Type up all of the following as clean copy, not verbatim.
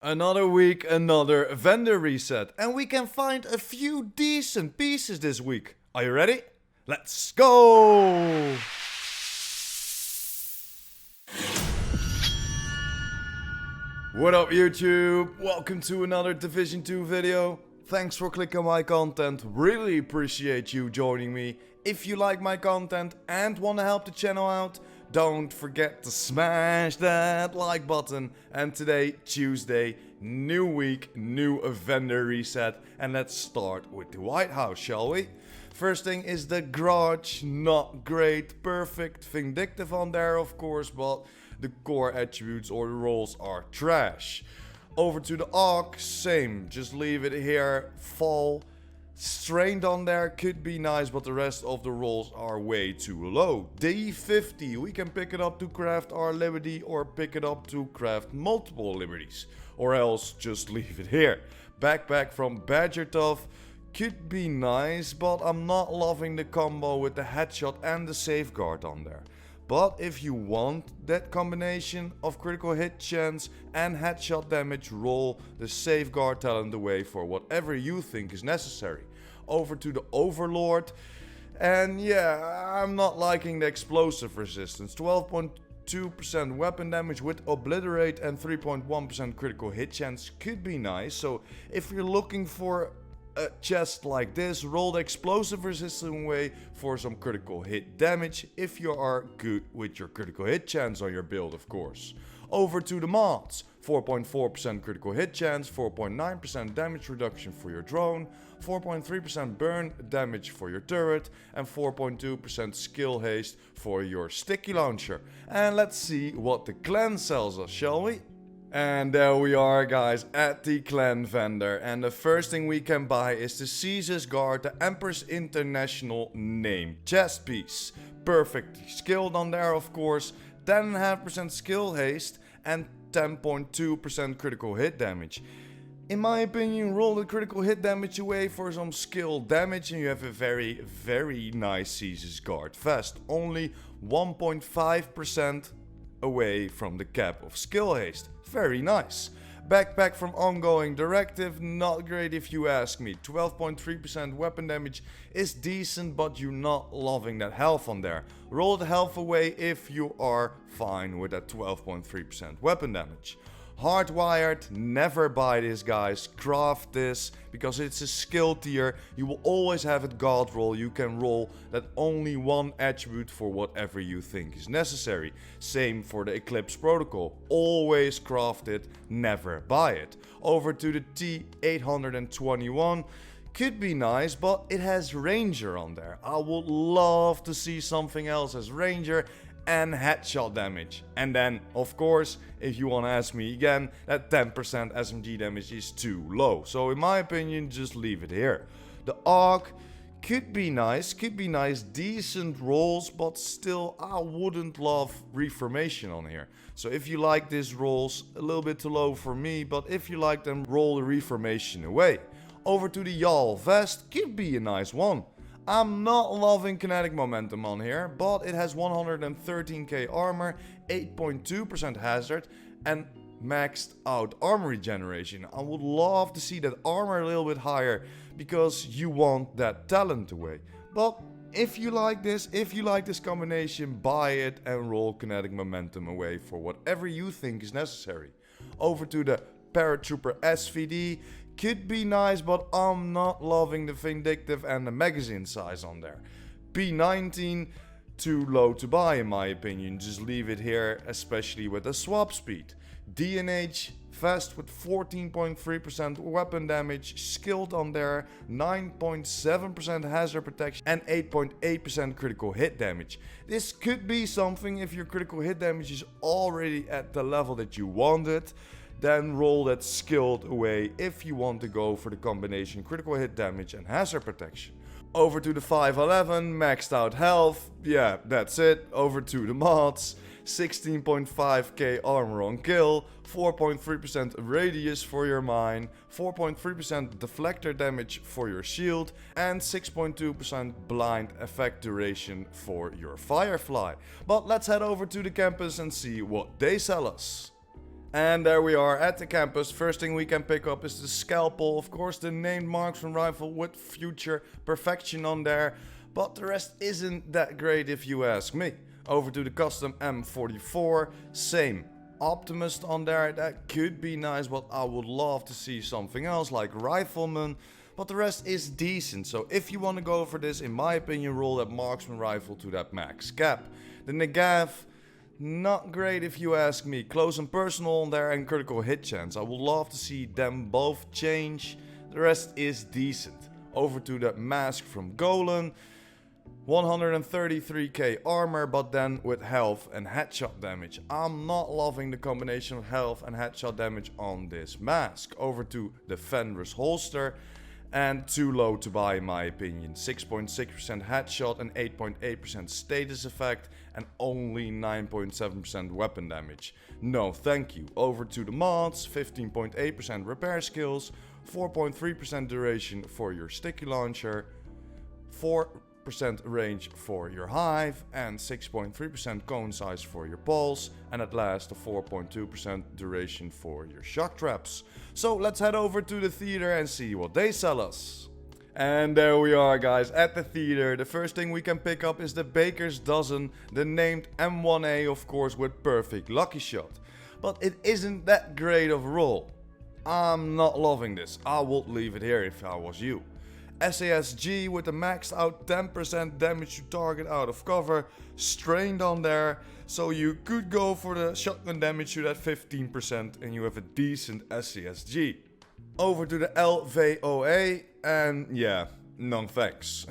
Another week, another vendor reset, and we can find a few decent pieces this week. Are you ready? Let's go! What up YouTube? Welcome to another Division 2 video. Thanks for clicking on my content, really appreciate you joining me. If you like my content and want to help the channel out, don't forget to smash that like button. And today, Tuesday, new week, new vendor reset. And let's start with the White House, shall we? First thing is the garage, not great, perfect, vindictive on there of course, but the core attributes or the roles are trash. Over to the AUG, same, just leave it here, fall. Strained on there could be nice, but the rest of the rolls are way too low. D50, we can pick it up to craft our liberty or pick it up to craft multiple liberties. Or else just leave it here. Backpack from Badger Tough could be nice, but I'm not loving the combo with the headshot and the safeguard on there. But if you want that combination of critical hit chance and headshot damage, roll the safeguard talent away for whatever you think is necessary. Over to the Overlord, and yeah, I'm not liking the explosive resistance. 12.2% weapon damage with obliterate and 3.1% critical hit chance could be nice. So if you're looking for a chest like this, roll the explosive resistance away for some critical hit damage if you are good with your critical hit chance on your build, of course. Over to the mods, 4.4% critical hit chance, 4.9% damage reduction for your drone, 4.3% burn damage for your turret, and 4.2% skill haste for your sticky launcher. And let's see what the clan sells us, shall we? And there we are guys at the clan vendor, and the first thing we can buy is the Caesar's Guard, the Empress International name chest piece. Perfectly skilled on there of course, 10.5% skill haste and 10.2% critical hit damage. In my opinion, roll the critical hit damage away for some skill damage and you have a very nice Caesar's Guard vest. Only 1.5% away from the cap of skill haste. Very nice. Backpack from Ongoing Directive, not great if you ask me. 12.3% weapon damage is decent, but you're not loving that health on there. Roll the health away if you are fine with that 12.3% weapon damage. Hardwired, never buy this guys, craft this, because it's a skill tier, you will always have a god roll, you can roll that only one attribute for whatever you think is necessary. Same for the Eclipse Protocol, always craft it, never buy it. Over to the T821, could be nice, but it has Ranger on there. I would love to see something else as Ranger and headshot damage. And then, of course, if you want to ask me again, that 10% SMG damage is too low. So in my opinion, just leave it here. The AUG could be nice, decent rolls, but still I wouldn't love Reformation on here. So if you like these rolls, a little bit too low for me, but if you like them, roll the Reformation away. Over to the Yawl vest, could be a nice one. I'm not loving kinetic momentum on here, but it has 113k armor, 8.2% hazard, and maxed out armor regeneration. I would love to see that armor a little bit higher, because you want that talent away. But if you like this combination, buy it and roll kinetic momentum away for whatever you think is necessary. Over to the Paratrooper SVD. Could be nice, but I'm not loving the vindictive and the magazine size on there. P19, too low to buy in my opinion, just leave it here, especially with the swap speed. DNH, vest with 14.3% weapon damage, skilled on there, 9.7% hazard protection and 8.8% critical hit damage. This could be something if your critical hit damage is already at the level that you want it. Then roll that skilled away if you want to go for the combination critical hit damage and hazard protection. Over to the 511, maxed out health, yeah, that's it. Over to the mods, 16.5k armor on kill, 4.3% radius for your mine, 4.3% deflector damage for your shield, and 6.2% blind effect duration for your firefly. But let's head over to the campus and see what they sell us. And there we are at the campus. First thing we can pick up is the scalpel. Of course, the named marksman rifle with future perfection on there. But the rest isn't that great if you ask me. Over to the custom M44. Same. Optimist on there. That could be nice, but I would love to see something else like rifleman. But the rest is decent. So if you want to go for this, in my opinion, roll that marksman rifle to that max cap. The Negav. Not great if you ask me. Close and personal on there and critical hit chance. I would love to see them both change. The rest is decent. Over to the mask from Golan. 133k armor, but then with health and headshot damage. I'm not loving the combination of health and headshot damage on this mask. Over to the Fenris holster. And too low to buy in my opinion. 6.6% headshot and 8.8% status effect and only 9.7% weapon damage. No thank you. Over to the mods. 15.8% repair skills, 4.3% duration for your sticky launcher, 4% range for your hive and 6.3% cone size for your pulse, and at last a 4.2% duration for your shock traps. So let's head over to the theater and see what they sell us. And there we are guys at the theater. The first thing we can pick up is the Baker's Dozen, the named M1A of course with perfect lucky shot. But it isn't that great of a roll. I'm not loving this. I would leave it here if I was you. SASG with a maxed out 10% damage to target out of cover, strained on there, so you could go for the shotgun damage to that 15% and you have a decent SASG. Over to the LVOA and yeah, no thanks.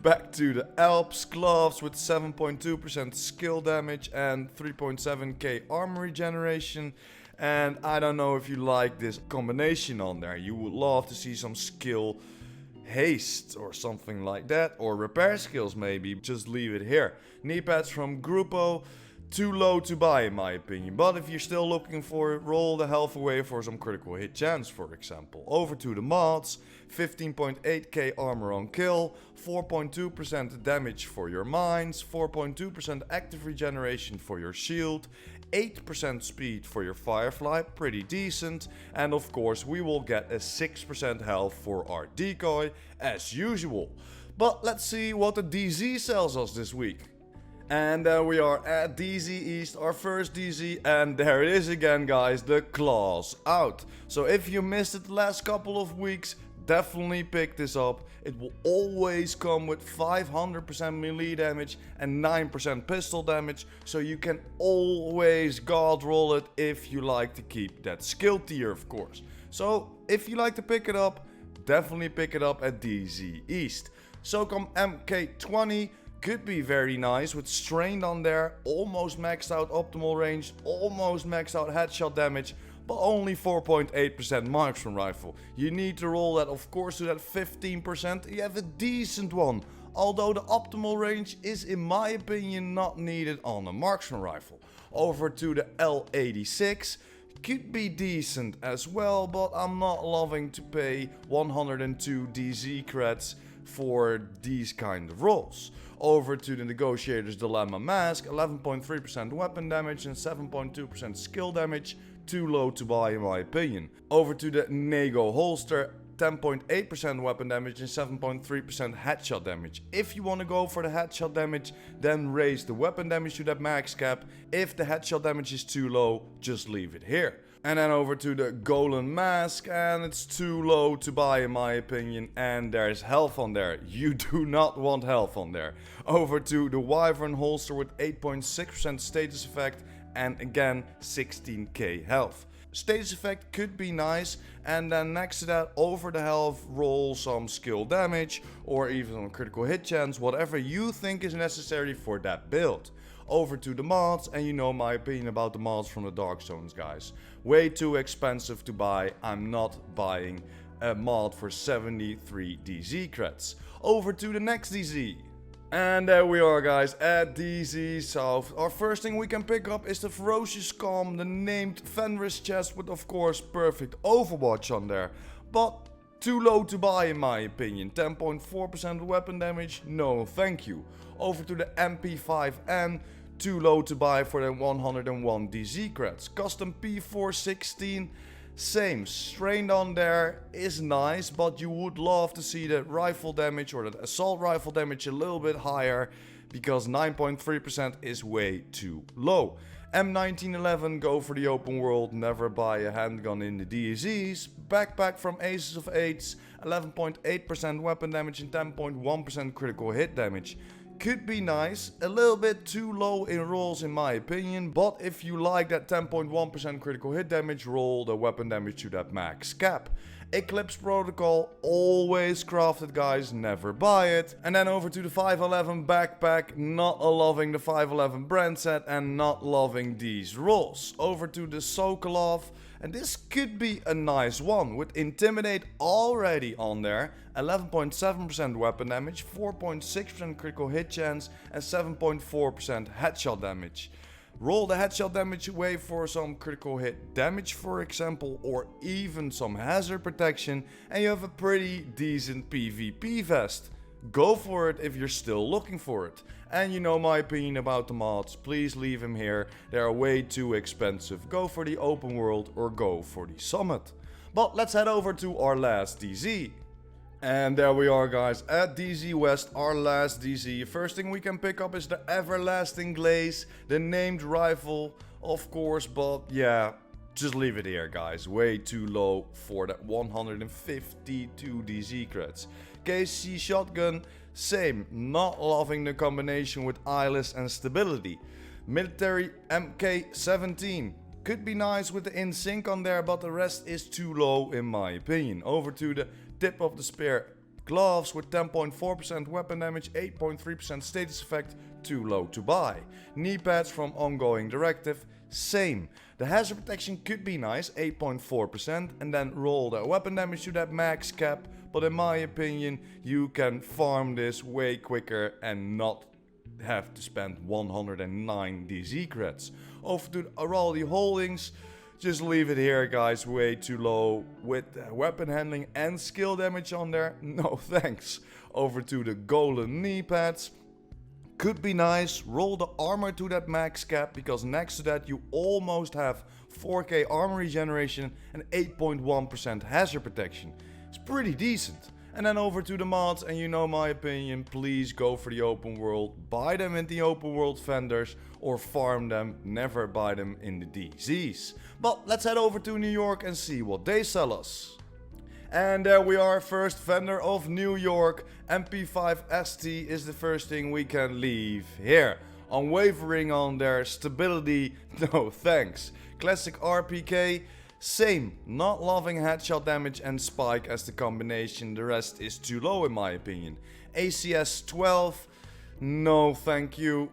Back to the Alps gloves with 7.2% skill damage and 3.7k armor regeneration. And I don't know if you like this combination on there. You would love to see some skill haste or something like that, or repair skills maybe. Just leave it here. Knee pads from GOOO. Too low to buy in my opinion, but if you're still looking for it, roll the health away for some critical hit chance for example. Over to the mods. 15.8k armor on kill, 4.2% damage for your mines, 4.2% active regeneration for your shield, 8% speed for your Firefly, pretty decent, and of course we will get a 6% health for our decoy as usual. But let's see what the DZ sells us this week. And there we are at DZ East, our first DZ, and there it is again guys, the claws out. So if you missed it the last couple of weeks, definitely pick this up. It will always come with 500% melee damage and 9% pistol damage, so you can always god roll it if you like to keep that skill tier of course. So if you like to pick it up, definitely pick it up at DZ East. SOCOM MK20 could be very nice with strained on there, almost maxed out optimal range, almost maxed out headshot damage, but only 4.8% marksman rifle. You need to roll that of course to that 15%, you have a decent one. Although the optimal range is in my opinion not needed on a marksman rifle. Over to the L86. Could be decent as well, but I'm not loving to pay 102 DZ creds for these kind of rolls. Over to the Negotiator's Dilemma Mask, 11.3% weapon damage and 7.2% skill damage, too low to buy in my opinion. Over to the Nego Holster, 10.8% weapon damage and 7.3% headshot damage. If you want to go for the headshot damage, then raise the weapon damage to that max cap. If the headshot damage is too low, just leave it here. And then over to the Golan Mask, and it's too low to buy in my opinion, and there's health on there. You do not want health on there. Over to the Wyvern Holster with 8.6% status effect and again 16k health. Status effect could be nice, and then next to that, over the health, roll some skill damage or even some critical hit chance, whatever you think is necessary for that build. Over to the mods, and you know my opinion about the mods from the Dark Zones guys. Way too expensive to buy. I'm not buying a mod for 73 DZ creds. Over to the next DZ. And there we are guys at DZ South. Our first thing we can pick up is the Ferocious Calm, the named Fenris chest with of course perfect Overwatch on there. But too low to buy in my opinion. 10.4% weapon damage, no thank you. Over to the MP5N, too low to buy for the 101 DZ creds. Custom P416, same, strained on there is nice, but you would love to see the rifle damage or the assault rifle damage a little bit higher, because 9.3% is way too low. M1911, go for the open world, never buy a handgun in the DZs. Backpack from Aces of Eights, 11.8% weapon damage and 10.1% critical hit damage. Could be nice, a little bit too low in rolls in my opinion, but if you like that 10.1% critical hit damage, roll the weapon damage to that max cap. Eclipse Protocol, always crafted guys, never buy it. And then over to the 511 backpack, not loving the 511 brand set and not loving these rolls. Over to the Sokolov, and this could be a nice one with Intimidate already on there. 11.7% weapon damage, 4.6% critical hit chance and 7.4% headshot damage. Roll the headshot damage away for some critical hit damage, for example, or even some hazard protection, and you have a pretty decent PvP vest. Go for it if you're still looking for it. And you know my opinion about the mods, please leave them here, they are way too expensive. Go for the open world or go for the summit. But let's head over to our last DZ. And there we are guys, at DZ West, our last DZ. First thing we can pick up is the Everlasting Glaze, the named rifle, of course, but yeah, just leave it here guys, way too low for that 152 DZ creds. KC Shotgun, same, not loving the combination with eyeless and stability. Military MK17, could be nice with the in sync on there, but the rest is too low in my opinion. Over to the Tip of the Spear gloves with 10.4% weapon damage, 8.3% status effect, too low to buy. Knee pads from Ongoing Directive, same. The hazard protection could be nice, 8.4%, and then roll the weapon damage to that max cap, but in my opinion you can farm this way quicker and not have to spend 109 DZ creds. Over to the Araldi Holdings, just leave it here guys, way too low with weapon handling and skill damage on there, no thanks. Over to the Golden knee pads, could be nice, roll the armor to that max cap, because next to that you almost have 4k armor regeneration and 8.1% hazard protection. It's pretty decent. And then over to the mods, and you know my opinion, please go for the open world, buy them in the open world vendors or farm them, never buy them in the DZs. But let's head over to New York and see what they sell us. And there we are, first vendor of New York, MP5ST is the first thing we can leave here. Unwavering on their stability, no thanks. Classic RPK, same, not loving headshot damage and spike as the combination, the rest is too low in my opinion. ACS 12, no thank you.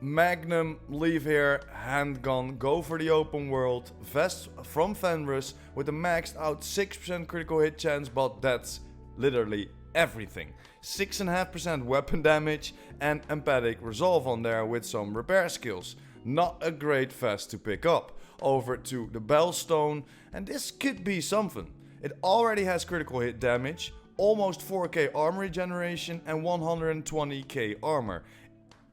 Magnum, leave here. Handgun, go for the open world. Vest from Fenris with a maxed out 6% critical hit chance, but that's literally everything. 6.5% weapon damage and empathic resolve on there with some repair skills. Not a great vest to pick up. Over to the Bellstone, and this could be something. It already has critical hit damage, almost 4k armor regeneration and 120k armor.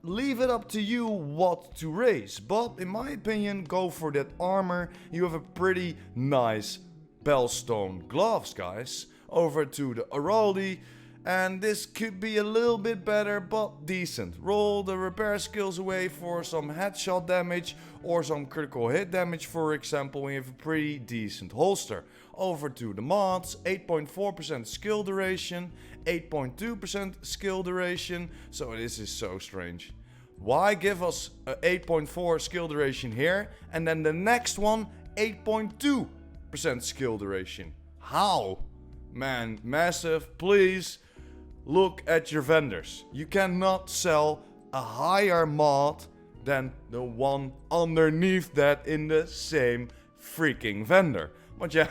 Leave it up to you what to raise, but in my opinion go for that armor. You have a pretty nice Bellstone gloves guys. Over to the Araldi, and this could be a little bit better but decent. Roll the repair skills away for some headshot damage or some critical hit damage, for example. We have a pretty decent holster. Over to the mods, 8.4% skill duration, 8.2% skill duration, so this is so strange. Why give us a 8.4 skill duration here and then the next one 8.2% skill duration? How? Man, massive, please look at your vendors. You cannot sell a higher mod than the one underneath that in the same freaking vendor. But yeah,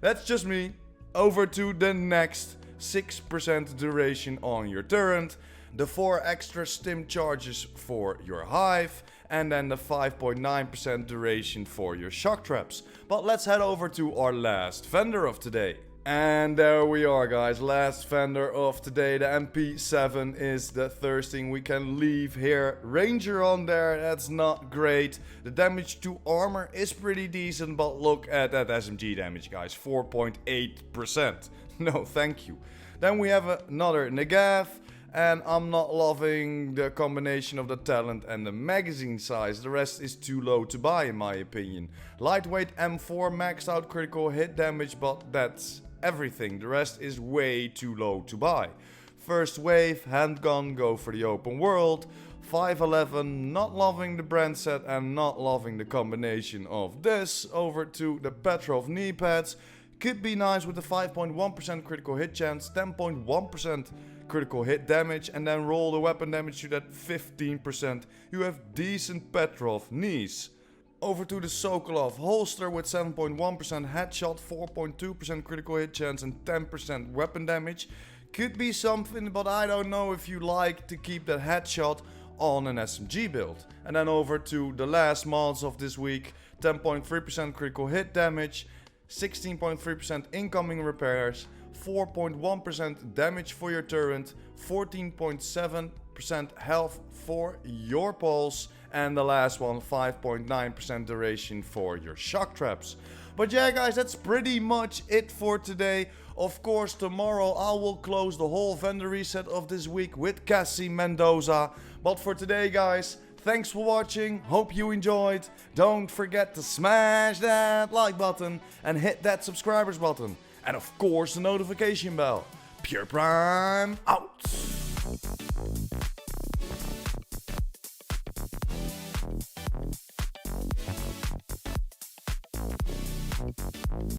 that's just me. Over to the next 6% duration on your turret, the 4 extra stim charges for your hive, and then the 5.9% duration for your shock traps. But let's head over to our last vendor of today. And there we are, guys. Last vendor of today. The MP7 is the first thing we can leave here. Ranger on there, that's not great. The damage to armor is pretty decent, but look at that SMG damage, guys. 4.8%. No, thank you. Then we have another Negav. And I'm not loving the combination of the talent and the magazine size. The rest is too low to buy, in my opinion. Lightweight M4, maxed out critical hit damage, but that's everything. The rest is way too low to buy. First wave, handgun, go for the open world. 511, not loving the brand set and not loving the combination of this. Over to the Petrov knee pads. Could be nice with the 5.1% critical hit chance, 10.1% critical hit damage, and then roll the weapon damage to that 15%. You have decent Petrov knees. Over to the Sokolov holster with 7.1% headshot, 4.2% critical hit chance and 10% weapon damage. Could be something, but I don't know if you like to keep that headshot on an SMG build. And then over to the last mods of this week, 10.3% critical hit damage, 16.3% incoming repairs, 4.1% damage for your turret, 14.7% health for your pulse, and the last one, 5.9% duration for your shock traps. But yeah, guys, that's pretty much it for today. Of course, tomorrow I will close the whole vendor reset of this week with Cassie Mendoza. But for today, guys, thanks for watching, hope you enjoyed. Don't forget to smash that like button and hit that subscribers button. And of course the notification bell. PurePrime out!